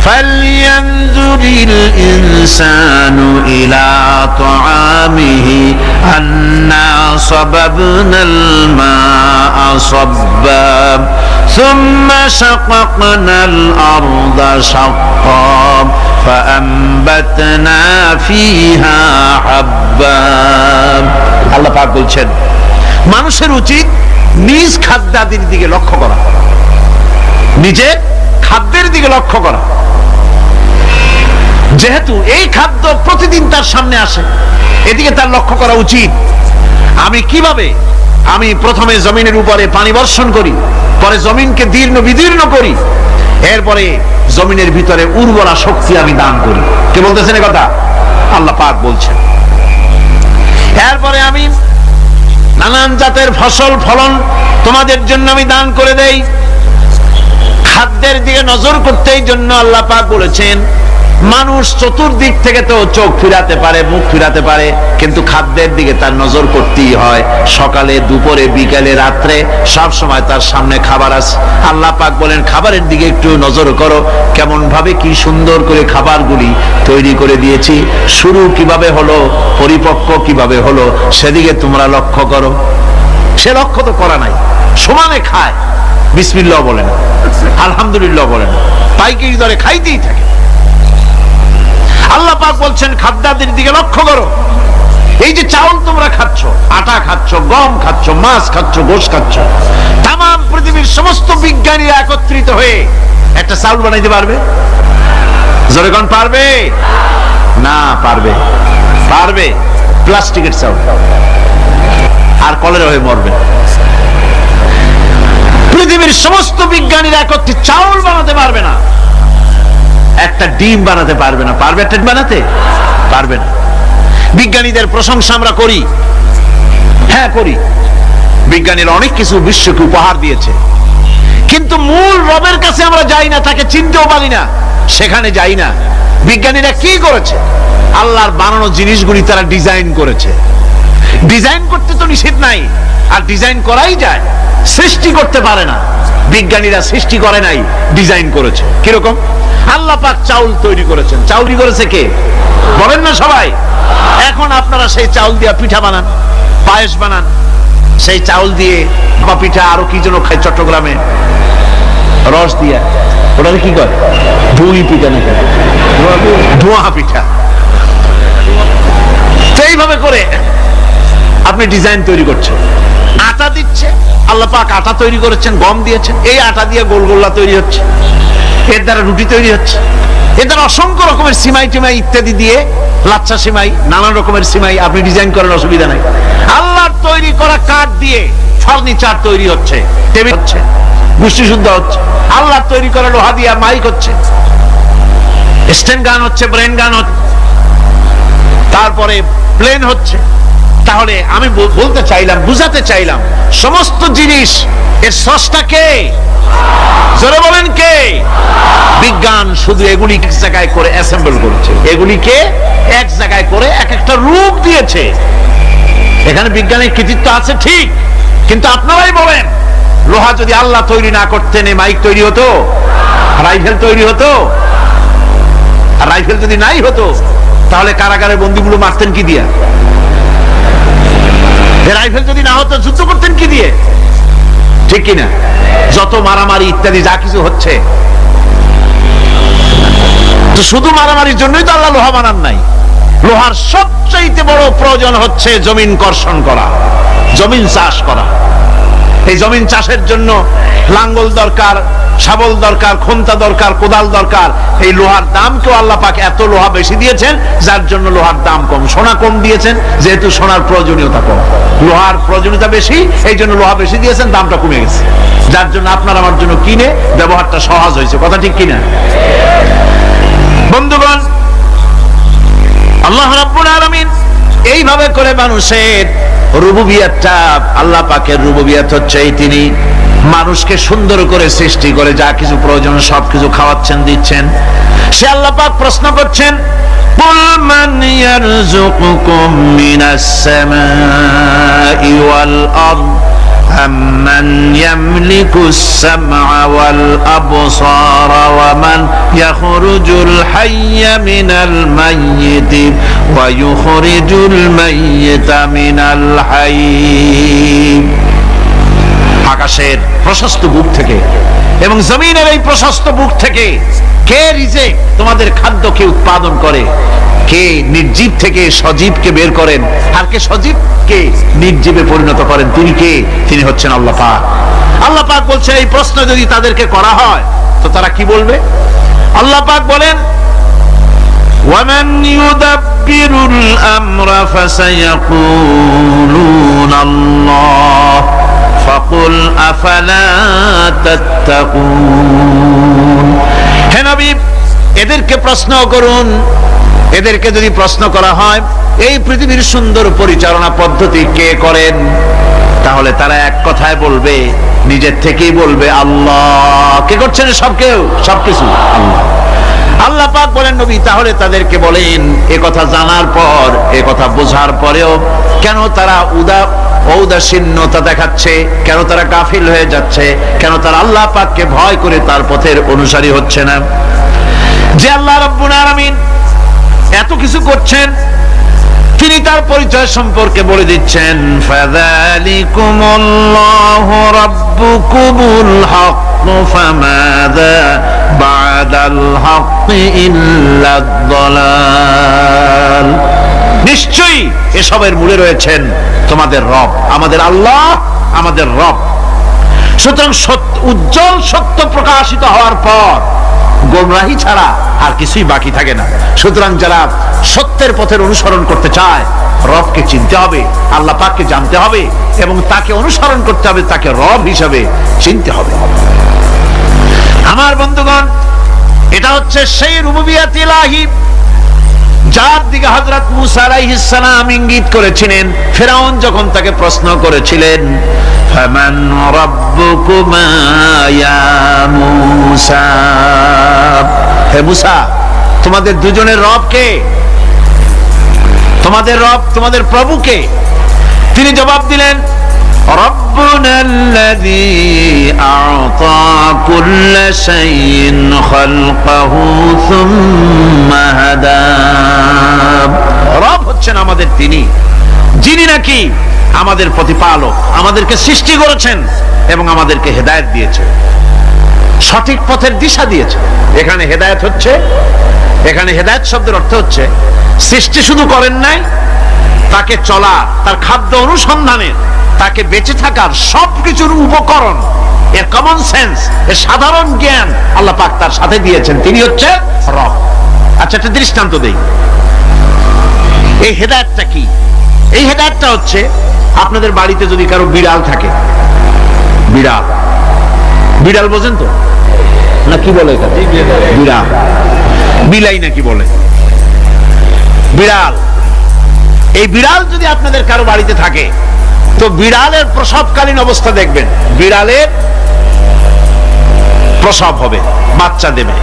فَلْيَنْظُرِ الْإِنسَانُ إِلَى طَعَامِهِ أَنَّا صَبَبْنَا الْمَاءَ صَبًّا ثُمَّ شَقَقْنَا الْأَرْضَ شَقًّا فَأَنبَتْنَا فِيهَا حَبًّا। আল্লাহ পাক বলছেন, মানুষের উচিত নিজ খাদ্যাদির দিকে লক্ষ্য করা, নিজের খাদ্যের দিকে লক্ষ্য করা। যেহেতু এই খাদ্য প্রতিদিন তার সামনে আসে, এদিকে তার লক্ষ্য করা উচিত। আমি প্রথমে জমিনের উপরে পানি বর্ষণ করি, পরে জমিনকে দীর্ণ বিদীর্ণ করি, এরপরে জমিনের ভিতরে উর্বরা শক্তি আমি দান করি। কে বলতেছেন এই কথা? আল্লাহ পাক বলছেন। এরপরে আমি নানান জাতের ফসল ফলন তোমাদের জন্য আমি দান করে দেই। খাদ্যের দিকে নজর করতেই জন্য আল্লাহ পাক বলেছেন, মানুষ চতুর্দিক থেকে তো চোখ ফিরাতে পারে, মুখ ফিরাতে পারে, কিন্তু খাদ্যের দিকে তার নজর করতেই হয়। সকালে, দুপুরে, বিকালে, রাত্রে সব সময় তার সামনে খাবার আছে। আল্লাহ পাক বলেন, খাবারের দিকে একটু নজর করো, কেমন ভাবে কি সুন্দর করে খাবারগুলি তৈরি করে দিয়েছি, শুরু কিভাবে হলো, পরিপক্ক কিভাবে হলো, সেদিকে তোমরা লক্ষ্য করো। সে লক্ষ্য তো করা নাই, সমানে খায়, বিসমিল্লাহ বলেন, আলহামদুলিল্লাহ বলেন, পাইকারি দরে খাইতেই থাকে। আল্লাহ পাক বলছেন, খাদ্যাদির দিকে লক্ষ্য করো। এই যে চাউল তোমরা খাচ্ছ, আটা খাচ্ছ, গম খাচ্ছ, মাছ খাচ্ছ, গোশ খাচ্ছ, তাম পৃথিবীর সমস্ত বিজ্ঞানীরা একত্রিত হয়ে একটা চাউল বানাইতে পারবে? জোরে কোন পারবে? না পারবে। পারবে প্লাস্টিকের চাউল, আর কলেরা হয়ে মরবে। পৃথিবীর সমস্ত বিজ্ঞানীরা একত্রিত চাউল বানাতে পারবে না, একটা ডিম বানাতে পারবে না। পারবে একটা বানাতে? পারবে না। বিজ্ঞানীদের প্রশংসা আমরা করি, হ্যাঁ করি, বিজ্ঞানীরা অনেক কিছু বিশ্বকে উপহার দিয়েছে, কিন্তু মূল রবের কাছে আমরা যাই না, তাকে চিনতেও পারি না, সেখানে যাই না। বিজ্ঞানীরা কি করেছে? আল্লাহর বানানো জিনিসগুলি তারা ডিজাইন করেছে। ডিজাইন করতে তো নিষেধ নাই, আর ডিজাইন করাই যায়, সৃষ্টি করতে পারে না। বিজ্ঞানীরা সৃষ্টি করে নাই, ডিজাইন করেছে। কিরকম? আল্লাহ পাক চাউল তৈরি করেছেন। চাউল কি করেছে কে? বলেন না সবাই। এখন আপনারা সেই চাউল দিয়ে পিঠা বানান, পায়েস বানান, সেই চাউল দিয়ে বা পিঠা, আরো কি যেন খায় চট্টগ্রামে, রস দিয়া, ওটাকে কি করে? ধুই পিঠা নাকি ধোঁয়া পিঠা। এইভাবে করে আপনি ডিজাইন তৈরি করছেন। আটা দিচ্ছে, আল্লাহ পাক আটা তৈরি করেছেন, গম দিয়েছেন, এই আটা দিয়ে গোলগোল্লা তৈরি হচ্ছে, এর দ্বারা রুটি তৈরি হচ্ছে, এর দ্বারা অসংখ্য রকমের সিমাই টিমাই ইত্যাদি দিয়ে, লাচ্ছা সিমাই, নানান রকমের সিমাই আপনি ডিজাইন করেন, অসুবিধা নাই। আল্লাহর তৈরি করা কাঠ দিয়ে ফার্নিচার তৈরি হচ্ছে, টেবিল হচ্ছে, গোষ্ঠী শুদ্ধ হচ্ছে। আল্লাহর তৈরি করা লোহা দিয়ে মাইক হচ্ছে, স্ট্যান্ড গান হচ্ছে, ব্রেন গান হচ্ছে, তারপরে প্লেন হচ্ছে। তাহলে আমি বলতে চাইলাম, বুঝাতে চাইলাম, সমস্ত জিনিস এর স্রষ্টা কে? জোরে বলেন কে? বিজ্ঞান শুধু এগুলি এক জায়গায় করে অ্যাসেম্বল করেছে, এগুলিকে এক জায়গায় করে এক একটা রূপ দিয়েছে। এখানে বিজ্ঞানের কৃতিত্ব আছে ঠিক, কিন্তু আপনারাই বলেন, লোহা যদি আল্লাহ তৈরি না করতেন, এই মাইক তৈরি হতো, রাইফেল তৈরি হতো? আর রাইফেল যদি নাই হতো, তাহলে কারাগারে বন্দীগুলো মারতেন কি দিয়া? রাইফেল যদি না হতো, যুদ্ধ করতেন কি দিয়ে? ঠিক কিনা? যত মারামারি ইত্যাদি যা কিছু হচ্ছে, তো শুধু মারামারির জন্যই তো আল্লাহ লোহা বানান নাই। লোহার সবচাইতে বড় প্রয়োজন হচ্ছে জমিন কর্ষণ করা, জমিন চাষ করা। এই জমিন চাষের জন্য লাঙ্গল দরকার, শাবল দরকার, খন্তা দরকার, কোদাল দরকার। এই লোহার দামকেও আল্লাহ পাক এত লোহা বেশি দিয়েছেন, যার জন্য লোহার দাম কম। সোনা কম দিয়েছেন, যেহেতু সোনার প্রয়োজনীয়তা কম, লোহার প্রয়োজনীয়তা বেশি, এই জন্য লোহা বেশি দিয়েছেন, দামটা কমে গেছে, যার জন্য আপনার আমার জন্য কিনে ব্যবহারটা সহজ হয়েছে। কথা ঠিক কিনা? বন্ধুগণ, আল্লাহ রাব্বুল আলামিন এইভাবে করে মানুষের রুবুবিয়াতটা, আল্লাহ পাকের রুবুবিয়াত হচ্ছে এই, তিনি মানুষকে সুন্দর করে সৃষ্টি করে যা কিছু প্রয়োজন সবকিছু খাওয়াচ্ছেন, দিচ্ছেন। সে আল্লাহ পাক প্রশ্ন করছেন, কুল মান ইয়ারযুকুকুম মিনাস সামাই ওয়াল আরদ أَمَّنْ يَمْلِكُ السَّمْعَ وَالْأَبْصَارَ وَمَنْ يَخْرُجُ الْحَيَّ مِنَ الْمَيِّتِ وَيُخْرِجُ الْمَيِّتَ مِنَ الْحَيِّ। আকাশের প্রশস্ত বুক থেকে এবং জমিনের এই প্রশস্ত বুক থেকে কে রিজেক, তোমাদের খাদ্যকে উৎপাদন করে? কে নির্জীব থেকে সজীবকে বের করেন, আর কে সজীবকে নির্জীবে পরিণত করেন? তিনি কে? তিনি হচ্ছেন আল্লাহ পাক। আল্লাহ পাক বলছেন, এই প্রশ্ন যদি তাদেরকে করা হয় তো তারা কি বলবে? আল্লাহ পাক বলেন, ومن يدبر الأمر فسيقولون الله فقل أفلا تتقون হে নবী এদেরকে প্রশ্ন করুন, এদেরকে যদি প্রশ্ন করা হয় এই পৃথিবীর সুন্দর পরিচালনা পদ্ধতি কে করেন, তাহলে তারা এক কথায় বলবে, নিজের থেকেই বলবে আল্লাহ। কে করছেন? সবকিছু আল্লাহ। আল্লাহ পাক বলেন নবী তাহলে তাদেরকে বলেন এ কথা জানার পর, এ কথা বোঝার পরেও কেন তারা ঔদাসীন্যতা দেখাচ্ছে, কেন তারা গাফিল হয়ে যাচ্ছে, কেন তারা আল্লাহ পাককে ভয় করে তার পথের অনুসারী হচ্ছে না। যে আল্লাহ রাব্বুল আলামিন এত কিছু করছেন, তিনি তার পরিচয় সম্পর্কে বলে দিচ্ছেন, ফাযালিকুমুল্লাহু রাব্বুকুমুল হক ফামাযা বা'দাল হক ইল্লাদ দালাল। নিশ্চয়ই এসবের মূলে রয়েছেন তোমাদের রব, আমাদের আল্লাহ, আমাদের রব। সুতরাং উজ্জ্বল সত্য প্রকাশিত হওয়ার পর গোমরাহি ছাড়া আর কিছুই বাকি থাকে না। সুতরাং যারা সত্যের পথের অনুসরণ করতে চায়, রবকে চিনতে হবে, আল্লাহ পাককে জানতে হবে এবং তাকে অনুসরণ করতে হবে, তাকে রব হিসাবে চিনতে হবে। আমার বন্ধুগণ, এটা হচ্ছে সেই রুবুবিয়াত ইলাহি যার দিকে হযরত মূসা আলাইহিস সালাম ইঙ্গিত করেছিলেন ফিরআউন যখন তাকে প্রশ্ন করেছিলেন, ফামান রাব্বুকুমা ইয়া মূসা, হে মূসা তোমাদের দুজনের রব কে? তোমাদের রব, তোমাদের প্রভু কে? তিনি জবাব দিলেন, রব্বুনাল্লাযী আ'তা কুল্লা শাইইন খালকাহু সুম্মা হাদা। রব হচ্ছেন আমাদের তিনি, যিনি নাকি আমাদের প্রতিপালক, আমাদেরকে সৃষ্টি করেছেন এবং আমাদেরকে হেদায়েত দিয়েছেন, সঠিক পথের দিশা দিয়েছে। এখানে হেদায়েত হচ্ছে, এখানে হেদায়েত শব্দের অর্থ হচ্ছে সৃষ্টি শুধু করেন নাই, তাকে চলা, তার খাদ্য অনুসন্ধানের, তাকে বেঁচে থাকার সবকিছুর উপকরণ, এর কমন সেন্স, এর সাধারণ জ্ঞান আল্লাহ পাক তার সাথে দিয়েছেন। তিনি হচ্ছে রব। আচ্ছা, একটা দৃষ্টান্ত দেই। এই হেদায়েতটা কি? এই হেদায়েতটা হচ্ছে আপনাদের বাড়িতে যদি কারো বিড়াল থাকে, বিড়াল, বিড়াল বোঝেন তো না? কি বলে এটা? বিড়াল, বিলাই নাকি বলে? বিড়াল। এই বিড়াল যদি আপনাদের কারো বাড়িতে থাকে, তো বিড়ালের প্রসবকালীন অবস্থা দেখবেন, বিড়ালের প্রসব হবে, বাচ্চা দেবে।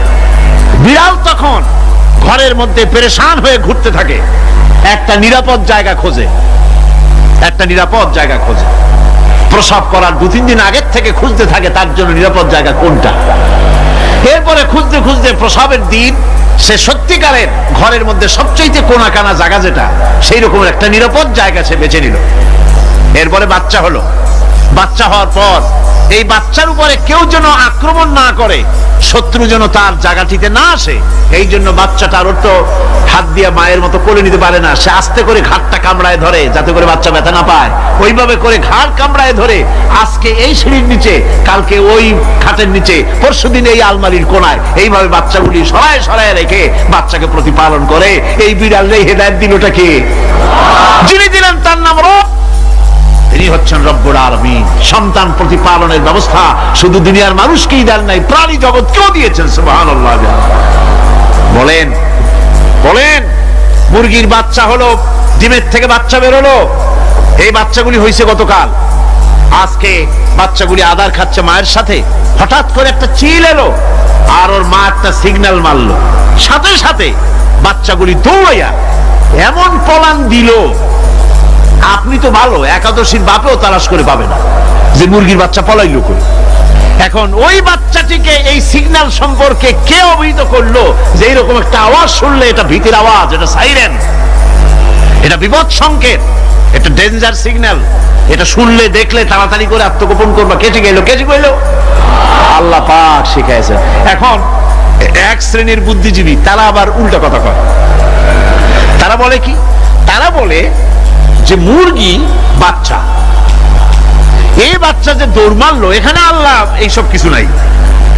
বিড়াল তখন ঘরের মধ্যে পেরেশান হয়ে ঘুরতে থাকে, একটা নিরাপদ জায়গা খোঁজে, একটা নিরাপদ জায়গা খোঁজে। প্রসব করার 2-3 দিন আগের থেকে খুঁজতে থাকে তার জন্য নিরাপদ জায়গা কোনটা। এরপরে খুঁজতে খুঁজতে প্রসবের দিন সে সত্যিকারের ঘরের মধ্যে সবচেয়ে কোনা কানা জায়গা যেটা, সেই রকম একটা নিরাপদ জায়গা সে বেছে নিল। এরপরে বাচ্চা হলো। বাচ্চা হওয়ার পর এই বাচ্চার উপরে কেউ যেন আক্রমণ না করে, শত্রু যেন তার জায়গাটিতে না আসে, এই জন্য বাচ্চাটার তো হাত দিয়ে মায়ের মতো কোলে নিতে পারে না, সে আস্তে করে ঘাটটা কামড়ায় ধরে যাতে করে বাচ্চা ব্যথা না পায়। ওইভাবে করে ঘাড় কামড়ায় ধরে আজকে এই সিঁড়ির নিচে, কালকে ওই খাটের নিচে, পরশুদিন এই আলমারির কোনায়, এইভাবে বাচ্চাগুলি সরায় সরায় রেখে বাচ্চাকে প্রতিপালন করে। এই বিড়াল হেদায়েত দিলটা কে? যিনি দিলেন তার নাম রব। তিনি হচ্ছেন রব্বুল আলামিন। সন্তান প্রতিপালনের ব্যবস্থা শুধু দুনিয়ার মানুষকেই দেন নাই, প্রাণী জগৎকেও দিয়েছেন। সুবহানাল্লাহ। বলেন বলেন, মুরগির বাচ্চা হলো, ডিমের থেকে বাচ্চা বেরোলো, এই বাচ্চাগুলি হয়েছে গতকাল। আজকে বাচ্চাগুলি আদার খাচ্ছে মায়ের সাথে, হঠাৎ করে একটা চিল এলো আর ওর মা একটা সিগন্যাল মারলো, সাথে সাথে বাচ্চাগুলি দৌড়াইয়া এমন পলান দিল, আপনি তো ভালো একাদশীর বাপেও তালাশ করে পাবে না যে মুরগির বাচ্চা পলাইলো করে। এখন ওই বাচ্চাটিকে এই সিগন্যাল সম্পর্কে কে অবহিত করলো যে এইরকম একটা আওয়াজ শুনলে, এটা ভীতির আওয়াজ, এটা সাইরেন, এটা বিপদ সংকেত, এটা ডেঞ্জার সিগন্যাল, এটা শুনলে দেখলে তাড়াতাড়ি করে আত্মগোপন করবা। কে শিখাইলো? কে শিখাইলো? আল্লাহ পাক শিখাইছে। এখন এক শ্রেণীর বুদ্ধিজীবী তারা আবার উল্টা কথা কয়। তারা বলে কি? তারা বলে যে মুরগি বাচ্চা, এই বাচ্চা যে দৌড় মারলো, এখানে আল্লাহ এইসব কিছু নাই,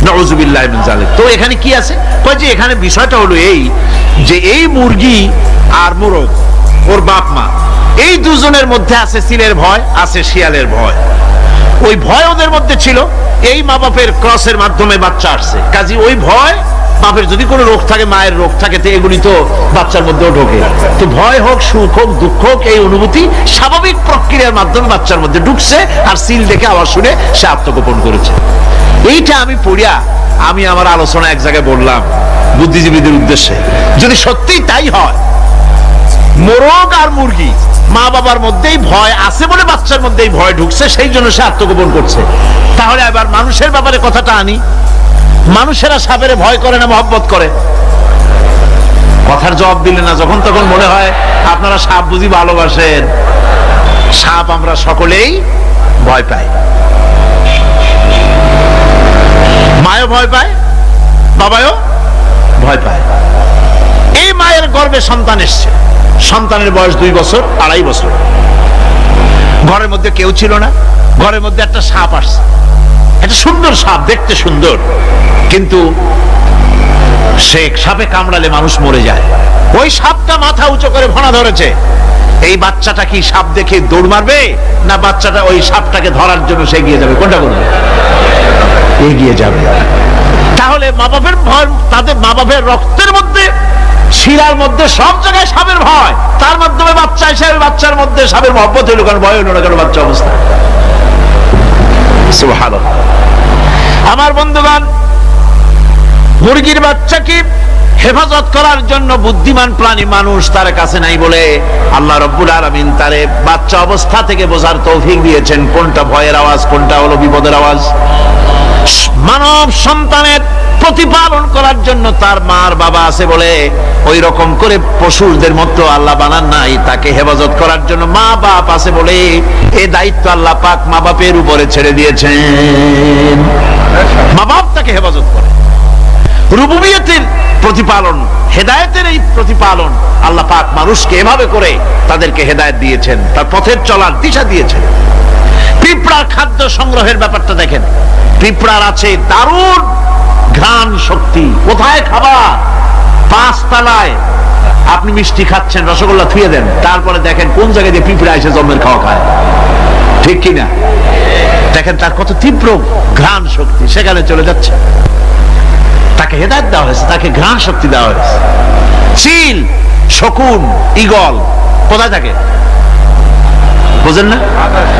নাউযুবিল্লাহি মিন যালিক। তো এখানে কি আছে? কয় যে এখানে বিষয়টা হলো এই যে এই মুরগি আর মোরগ ওর বাপ মা এই দুজনের মধ্যে আছে সিলের ভয়, আছে শিয়ালের ভয়। ওই ভয় ওদের মধ্যে ছিল, এই মা বাপের ক্রসের মাধ্যমে বাচ্চা আসছে, কাজী ওই ভয়, বাপের যদি কোনো রোগ থাকে, মায়ের রোগ থাকে, তো এগুলি তো বাচ্চার মধ্যেও ঢোকে। তো ভয় হোক, সুখ হোক, দুঃখ হোক, এই অনুভূতি স্বাভাবিক প্রক্রিয়ার মাধ্যমে বাচ্চার মধ্যে ঢুকছে, আর সিল দেখে আওয়াজ শুনে সে আত্মগোপন করেছে। এইটা আমি পড়িয়া আমি আমার আলোচনা এক জায়গায় বললাম বুদ্ধিজীবীদের উদ্দেশ্যে, যদি সত্যিই তাই হয়, মোরগ আর মুরগি মা বাবার মধ্যেই ভয় আছে বলে বাচ্চার মধ্যেই ভয় ঢুকছে, সেই জন্য সে আত্মগোপন করছে, তাহলে এবার মানুষের ব্যাপারে কথাটা আনি। মানুষেরা সাপের ভয় করে না মহব্বত করে? কথার জবাব দিলে না, যখন তখন মনে হয় আপনারা সাপ বুঝি ভালোবাসেন। সাপ আমরা সকলেই ভয় পাই, মায়ও ভয় পায়, বাবাও ভয় পায়। এই মায়ের গর্ভে সন্তান এসছে, সন্তানের বয়স 2 বছর 2.5 বছর, ঘরের মধ্যে কেউ ছিল না, ঘরের মধ্যে একটা সাপ আসছে, একটা সুন্দর সাপ, দেখতে সুন্দর, কিন্তু সে সাপে কামড়ালে মানুষ মরে যায়। ওই সাপটা মাথা উঁচু করে ফোনা ধরেছে। এই বাচ্চাটা কি সাপ দেখে দৌড় মারবে, না বাচ্চাটা ওই সাপটাকে ধরার জন্য সে এগিয়ে যাবে? কোনটা করবে? এগিয়ে যাবে। তাহলে মা বাপের ভয়, তাদের মা বাপের রক্তের মধ্যে, শিরার মধ্যে সব জায়গায় সাপের ভয়, তার মাধ্যমে বাচ্চা এসে বাচ্চার মধ্যে সাপের মহব্বত হইল, কারণ ভয় হইল না, কারণ বাচ্চা অবস্থা। সুবহানাল্লাহ। আমার বন্ধুগণ, মুরগির বাচ্চাকে হেফাজত করার জন্য বুদ্ধিমান প্রাণী মানুষ তার কাছে নাই বলে আল্লাহ রাব্বুল আলামিন তারে বাচ্চা অবস্থা থেকে বোঝার তৌফিক দিয়েছেন কোনটা ভয়ের আওয়াজ, কোনটা হলো বিপদের আওয়াজ। মানব সন্তানের প্রতিপালন করার জন্য তার মার বাবা আছে বলে ওই রকম করে পশুদের মতো আল্লাহ বানান নাই, তাকে হেফাজত করার জন্য মা বাপ আছে বলে এই দায়িত্ব আল্লাহ পাক মা বাপের উপরে ছেড়ে দিয়েছেন। মা বাপ তাকে হেফাজত করে। রুবুবিয়তের প্রতিপালন, হেদায়েতের এই প্রতিপালন আল্লাহ পাক মানুষকে এভাবে করে তাদেরকে হেদায়েত দিয়েছেন, তার পথের চলার দিশা দিয়েছেন। পিঁপড়ার খাদ্য সংগ্রহের ব্যাপারটা দেখেন, পিঁপড়ার আছে দারুণ ঘ্রাণ শক্তি। কোথায় খাবার? 5 তলায় আপনি মিষ্টি খাচ্ছেন, রসগোল্লা থুয়ে দেন, তারপরে দেখেন কোন জায়গায় দিয়ে পিঁপড়া এসে জমের খাওয়া খায়, ঠিক কিনা? দেখেন তার কত তীব্র ঘ্রাণ শক্তি, সেখানে চলে যাচ্ছে। তাকে হেদায়েত দেওয়া হয়েছে, তাকে ঘ্রাণ শক্তি দেওয়া হয়েছে। চিল, শকুন, ঈগল কোথায় থাকে বুঝেন না?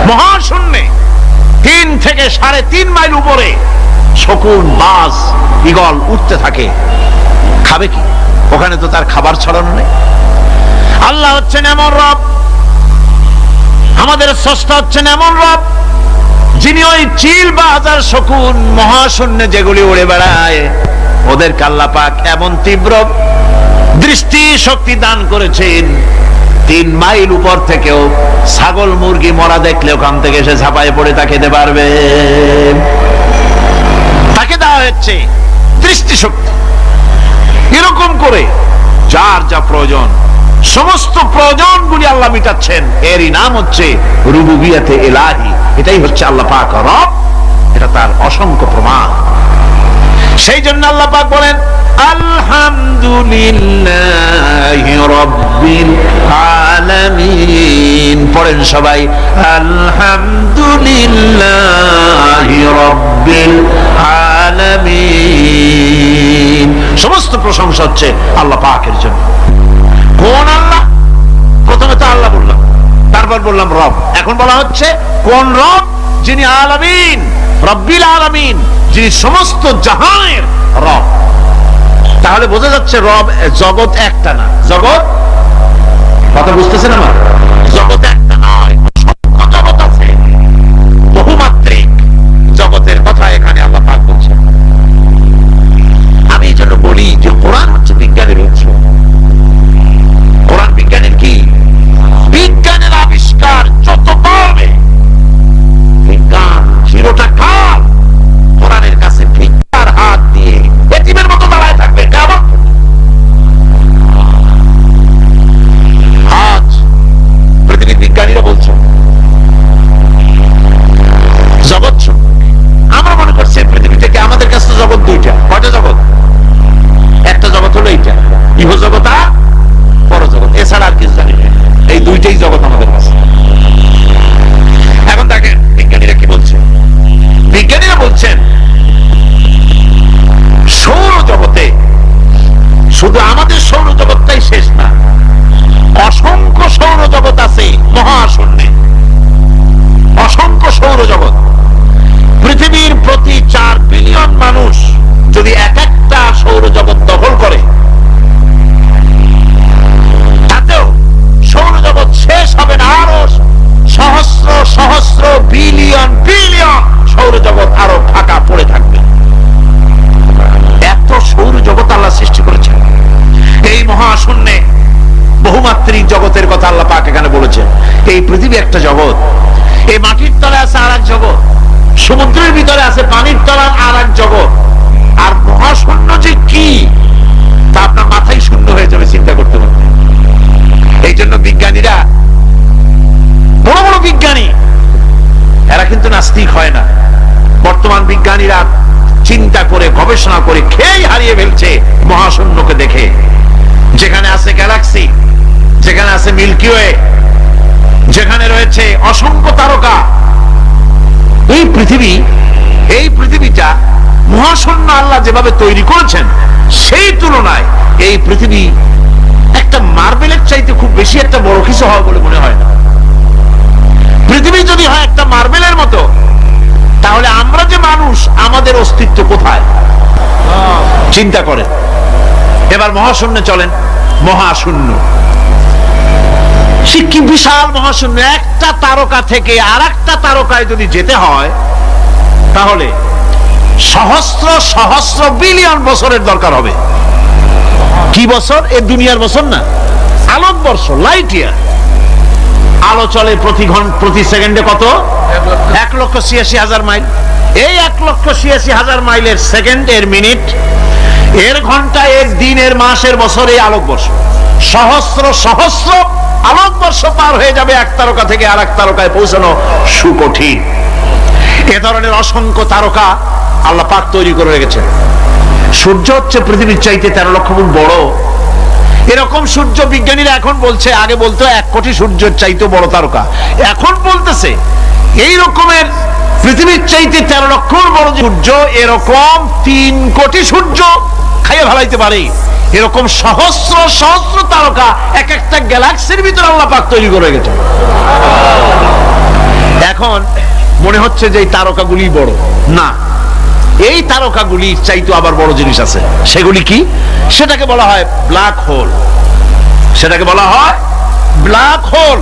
মহাশূন্যে 3 থেকে 3.5 মাইল উপরে শকুন, বাজ, ঈগল উঠতে থাকে। খাবে কি? ওখানে তো তার খাবার ছড়ানো নেই। আল্লাহ হচ্ছেন এমন রব, আমাদের স্রষ্টা হচ্ছেন এমন রব, যিনি ওই চিল, বাজ আর শকুন মহাশূন্যে যেগুলি উড়ে বেড়ায়, ওদেরকে আল্লাহ পাক এমন তীব্র দৃষ্টি শক্তি দান করেছেন, 3 মাইল উপর থেকেও ছাগল মুরগি মরা দেখলে ওখান থেকে এসে ঝাঁপায় পড়ে তা খেতে পারবে। তাকে দেওয়া হচ্ছে দৃষ্টি শক্তি। এরকম করে যার যা প্রয়োজন, সমস্ত প্রয়োজনগুলি আল্লাহ মিটাচ্ছেন। এরই নাম হচ্ছে রুবুবিয়তে ইলাহি। এটাই হচ্ছে আল্লাহ পাক রব, এটা তার অসংখ্য প্রমাণ। সেই জন্য আল্লাহ পাক বলেন আলহামদুলিল্লাহি রাব্বিল আলামিন। পড়েন সবাই আলহামদুলিল্লাহি রাব্বিল আলামিন। সমস্ত প্রশংসা হচ্ছে আল্লাহ পাকের জন্য। কোন আল্লাহ? প্রথমে তো আল্লাহ বললাম, তারপর বললাম রব, এখন বলা হচ্ছে কোন রব? যিনি আলামিন, রব্বিল আলামিন, যিনি সমস্ত জাহানের রব। তাহলে বোঝা যাচ্ছে রব, জগৎ একটা না। জগৎ, কথা বুঝতেছেন আমার? জগৎ একটা নয়, জগৎ আছে, বহুমাত্রিক জগতের কথা এখানে আল্লাহ পাক বলছেন। আমি এই জন্য বলি যে কোরআন হচ্ছে বিজ্ঞানের উৎস। কোরআন বিজ্ঞানের কি? বিজ্ঞানের আবিষ্কার যত পারবে, বিজ্ঞান চিরটা কাল কোরআনের কাছে ভিক্ষার হাত দিয়ে এতিমের মতো দাঁড়ায় থাকবে কিয়ামত। আজ পৃথিবী একটা জগৎ, এই মাটির তলে আছে আর এক জগৎ, সমুদ্রের ভিতরে আছে পানির তলার আর এক জগৎ, আর মহাশূন্য যে কি তা আপনার মাথায় শূন্য হয়ে যাবে চিন্তা করতে করতে। এই জন্য বিজ্ঞানীরা, বড় বড় বিজ্ঞানী, এরা কিন্তু নাস্তিক হয় না। বর্তমান বিজ্ঞানীরা চিন্তা করে গবেষণা করে খেয়ে হারিয়ে ফেলছে মহাশূন্যকে দেখে, যেখানে আছে গ্যালাক্সি, যেখানে আছে মিল্কি ওয়ে, যেখানে রয়েছে অসংখ্য তারকা। এই পৃথিবীটা মহাশূন্য আল্লাহ যেভাবে তৈরি করেছেন, সেই তুলনায় এই পৃথিবী একটা মার্বেলের চাইতে খুব বেশি একটা বড় কিছু হওয়া বলে মনে হয় না। পৃথিবী যদি হয় একটা মার্বেলের মতো, তাহলে আমরা যে মানুষ, আমাদের অস্তিত্ব কোথায় চিন্তা করেন। এবার মহাশূন্যে চলেন। মহাশূন্য সে কি বিশাল মহাশূন্য! একটা তারকা থেকে আর একটা তারকায় যদি যেতে হয়, তাহলে সহস্র সহস্র বিলিয়ন বছরের দরকার হবে। কি বছর? এ দুনিয়ার বছর না, আলোকবর্ষ, লাইট ইয়ার। আলো চলে প্রতি সেকেন্ডে কত? 1,86,000 মাইল। এই 1,86,000 মাইলের সেকেন্ড, এর মিনিট, এর ঘন্টা, এর দিন, এর মাস, এর বছর, এই আলোকবর্ষ। সহস্র সহস্র আলোকবর্ষ পার হয়ে যাবে এক তারকা থেকে আর এক তারকায় পৌঁছানো সুকঠিন। এ ধরনের অসংখ্য তারকা আল্লাহ পাক তৈরি করে রেখেছেন। সূর্য হচ্ছে পৃথিবীর চাইতে 13 লক্ষ গুণ বড়। এরকম সূর্য বিজ্ঞানীরা এখন বলছে, আগে বলতো 1 কোটি সূর্যের চাইতে বড় তারকা, এখন বলতেছে এই রকমের পৃথিবীর চাইতে 13 লক্ষ বড় সূর্য, এরকম 3 কোটি সূর্য খাইয়ে ফেলাইতে পারে। এরকম সহস্র সহস্র তারকা এক একটা গ্যালাক্সির ভিতরে আল্লাহ পাক তৈরি করে গেছে। এখন মনে হচ্ছে যে এই তারকাগুলি বড় না, এই তারকাগুলির চাইতে আবার বড় জিনিস আছে। সেগুলি কি? সেটাকে বলা হয় ব্ল্যাক হোল। সেটাকে বলা হয় ব্ল্যাক হোল,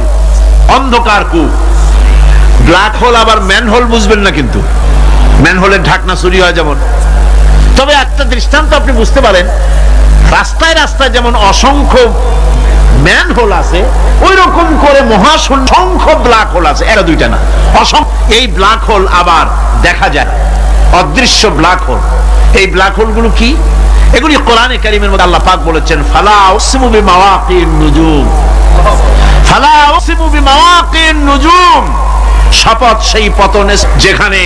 অন্ধকার কূপ। ব্ল্যাক হোল আবার ম্যানহোল বুঝবেন না, কিন্তু ম্যানহোলের ঢাকনা চুরি হয় যেমন। তবে একটা দৃষ্টান্ত আপনি বুঝতে পারেন, রাস্তায় রাস্তায় যেমন অসংখ্য ম্যানহোল আছে, ওই রকম করে মহাশূন্য অসংখ্য ব্ল্যাক হোল আছে, একটা দুইটা না, অসংখ্য। এই ব্ল্যাক হোল আবার দেখা যায়, অদৃশ্য ব্ল্যাক হোল। এই ব্ল্যাক হোল গুলো কি? এগুলি কোরআনে কারীমের মধ্যে আল্লাহ পাক বলেছেন, ফালা উকসিমু বিমাওয়াকিন নুজুম, ফালা উকসিমু বিমাওয়াকিন নুজুম, শপথ সেই পতনে যেখানে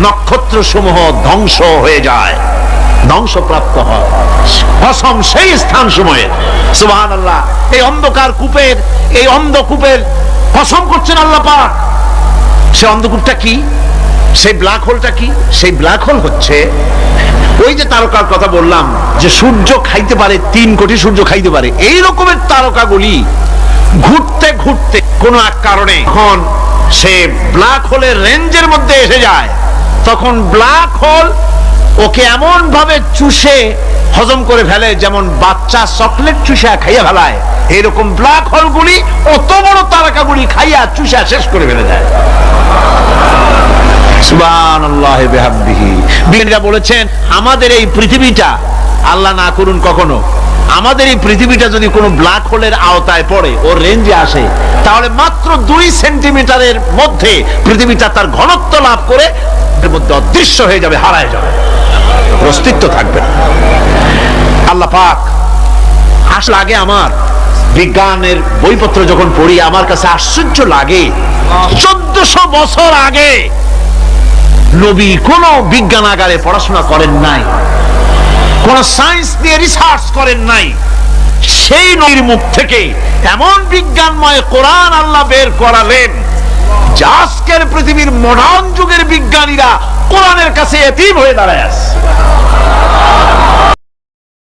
নক্ষত্র সমূহ ধ্বংস হয়ে যায়, ধ্বংসপ্রাপ্ত হয়, কসম সেই স্থান সময়ের। সুবহানাল্লাহ। এই অন্ধকার কূপের, এই অন্ধকূপের কসম করছেন আল্লাহ পাক। সে অন্ধকূপটা কি? সেই ব্ল্যাক হোলটা কি? সেই ব্ল্যাক হোল হচ্ছে ওই যে তারকার কথা বললাম, যে সূর্য খাইতে পারে, 3 কোটি সূর্য খাইতে পারে, এই রকমের তারকাগুলি ঘুরতে ঘুরতে কোন এক কারণে যখন সে ব্ল্যাক হোলের রেঞ্জের মধ্যে এসে যায়, তখন ব্ল্যাক হোল ওকে এমন ভাবে চুষে হজম করে ফেলে, যেমন বাচ্চা চকলেট চুষা খাইয়া ফেলায়, এরকম ব্ল্যাক হোলগুলি অত বড় তারকাগুলি খাইয়া চুষা শেষ করে ফেলে যায়। সুবহানাল্লাহি বিহামদিহি। বিজ্ঞানীরা বলেছেন, আমাদের এই পৃথিবীটা, আল্লাহ না করুন কখনো, আমাদের এই পৃথিবীটা যদি কোনো ব্ল্যাক হোলের আওতায় পড়ে, ওর রেঞ্জে আসে, তাহলে মাত্র 2 সেন্টিমিটারের মধ্যে পৃথিবীটা তার ঘনত্ব লাভ করে এর মধ্যে অদৃশ্য হয়ে যাবে, হারায় যাবে, অস্তিত্ব থাকবে না। আল্লাহ পাক আসলে, আগে আমার বিজ্ঞানের বইপত্র যখন পড়ি, আমার কাছে আশ্চর্য লাগে, 1400 বছর আগে নবী কোন বিজ্ঞানাগারে পড়াশোনা করেন নাই, কোন সায়েন্স নিয়ে রিসার্চ করেন নাই, সেই নবীর মুখ থেকে এমন বিজ্ঞানময় কোরআন আল্লাহ বের করালেন, যে আজকের পৃথিবীর মডার্ন যুগের বিজ্ঞানীরা কোরআনের কাছে এতিম হয়ে দাঁড়ায় আছে।